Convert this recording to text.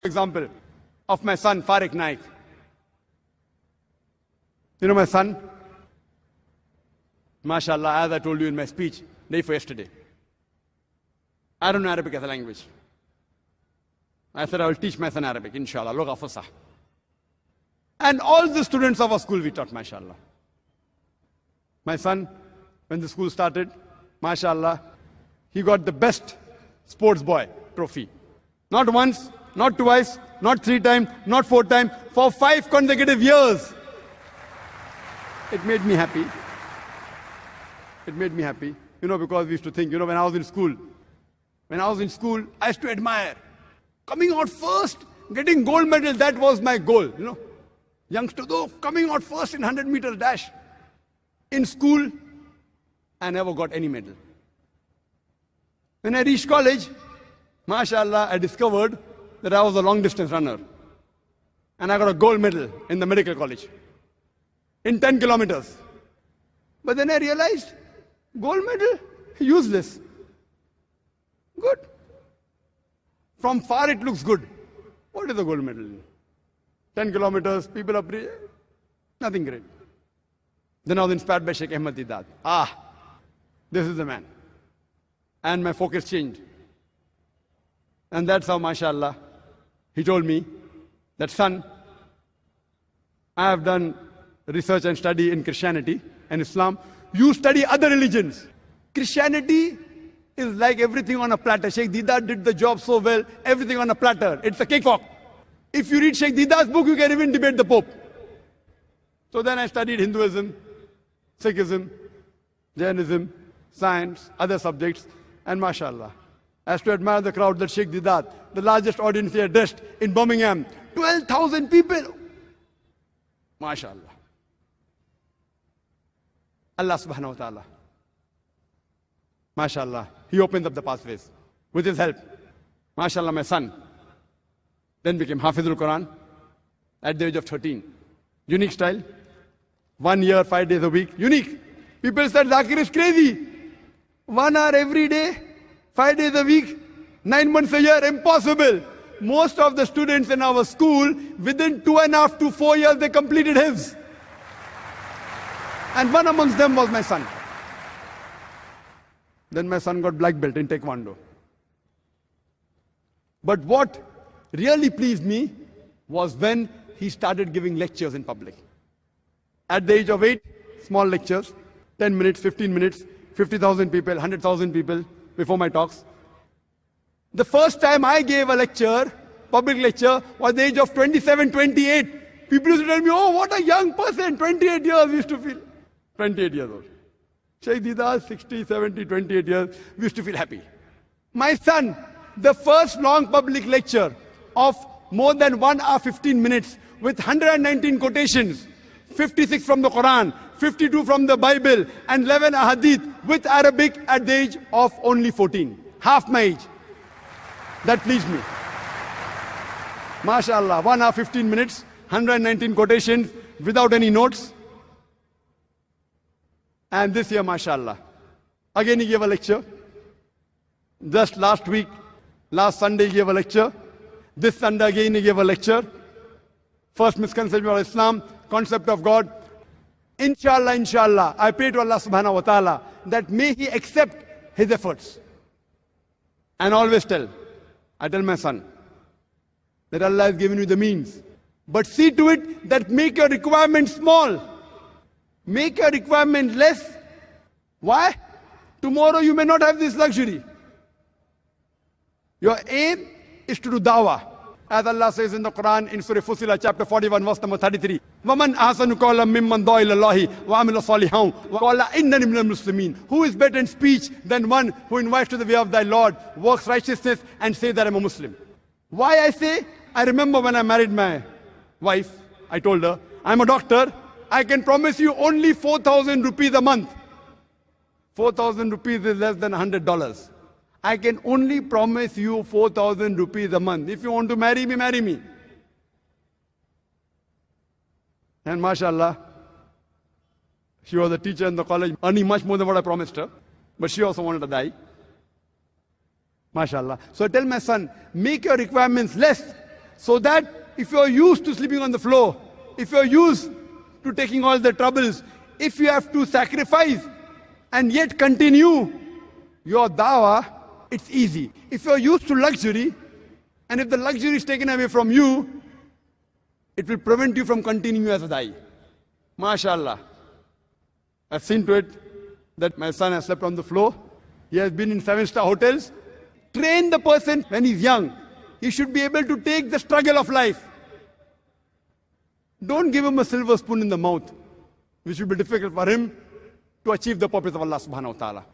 Example of my son, Farouk Naik. You know my son? MashaAllah, as I told you in my speech, day for yesterday. I don't know Arabic as a language. I said I will teach my son Arabic, inshallah. Lugha Fusah. And all the students of our school we taught, MashaAllah. My son, when the school started, MashaAllah, he got the best sports boy trophy. Not once, not twice, not 3 times, not 4 times, for 5 consecutive years. It made me happy. It made me happy. You know, because we used to think, when I was in school, I used to admire. Coming out first, getting gold medal, that was my goal, Youngster, though, coming out first in 100 meters dash. In school, I never got any medal. When I reached college, MashaAllah, I discovered that I was a long distance runner. And I got a gold medal in the medical college. In 10 kilometers. But then I realized, gold medal, useless. Good. From far it looks good. What is a gold medal? 10 kilometers, people are nothing great. Then I was inspired by Sheikh Ahmad Didat. This is the man. And my focus changed. And that's how, MashaAllah, he told me that, son, I have done research and study in Christianity and Islam. You study other religions. Christianity is like everything on a platter. Sheikh Didat did the job so well, everything on a platter. It's a cakewalk. If you read Sheikh Didat's book, you can even debate the Pope. So then I studied Hinduism, Sikhism, Jainism, science, other subjects, and MashaAllah. I used to admire the crowd that Sheikh Didat, the largest audience he addressed in Birmingham, 12,000 people. MashaAllah. Allah subhanahu wa ta'ala. MashaAllah. He opens up the pathways with his help. MashaAllah, my son then became Hafizul Quran at the age of 13. Unique style. 1 year, 5 days a week. Unique. People said Zakir is crazy. 1 hour every day, 5 days a week, 9 months a year, impossible. Most of the students in our school, within 2.5 to 4 years, they completed his. And one amongst them was my son. Then my son got black belt in Taekwondo. But what really pleased me was when he started giving lectures in public. At the age of 8, small lectures, 10 minutes, 15 minutes, 50,000 people, 100,000 people before my talks. The first time I gave a lecture, public lecture, was the age of 27, 28. People used to tell me, oh, what a young person, 28 years we used to feel. 28 years old. Sheikh Didat, 60, 70, 28 years, we used to feel happy. My son, the first long public lecture of more than 1 hour 15 minutes with 119 quotations, 56 from the Quran, 52 from the Bible, and 11 ahadith with Arabic at the age of only 14. Half my age. That pleased me. MashaAllah, 1 hour 15 minutes, 119 quotations without any notes. And this year, MashaAllah, again he gave a lecture. Just last week, last Sunday he gave a lecture. This Sunday again he gave a lecture. First misconception of Islam, concept of God. Inshallah, inshallah, I pray to Allah subhanahu wa ta'ala that may he accept his efforts. And always I tell my son, that Allah has given you the means. But see to it that make your requirement small. Make your requirement less. Why? Tomorrow you may not have this luxury. Your aim is to do dawah. As Allah says in the Quran, in Surah Fussilat, chapter 41, verse number 33, وَمَنْ أَحْسَنُ قَوْلًا مِمَّنْ دَعَا إِلَى اللَّهِ وَعَمِلَ صَالِحًا وَقَالَ إِنَّنِي مِنَ الْمُسْلِمِينَ. Who is better in speech than one who invites to the way of thy Lord, works righteousness, and says that I'm a Muslim? Why I say? I remember when I married my wife, I told her, I'm a doctor, I can promise you only 4,000 rupees a month. 4,000 rupees is less than $100. I can only promise you 4,000 rupees a month. If you want to marry me, marry me. And MashaAllah, she was a teacher in the college, earning much more than what I promised her. But she also wanted to die. MashaAllah. So I tell my son, make your requirements less So that if you're used to sleeping on the floor, if you're used to taking all the troubles, if you have to sacrifice and yet continue your dawah, it's easy. If you're used to luxury, and if the luxury is taken away from you, it will prevent you from continuing as a da'i. MashaAllah. I've seen to it that my son has slept on the floor. He has been in 7-star hotels. Train the person when he's young. He should be able to take the struggle of life. Don't give him a silver spoon in the mouth, which will be difficult for him to achieve the purpose of Allah subhanahu wa ta'ala.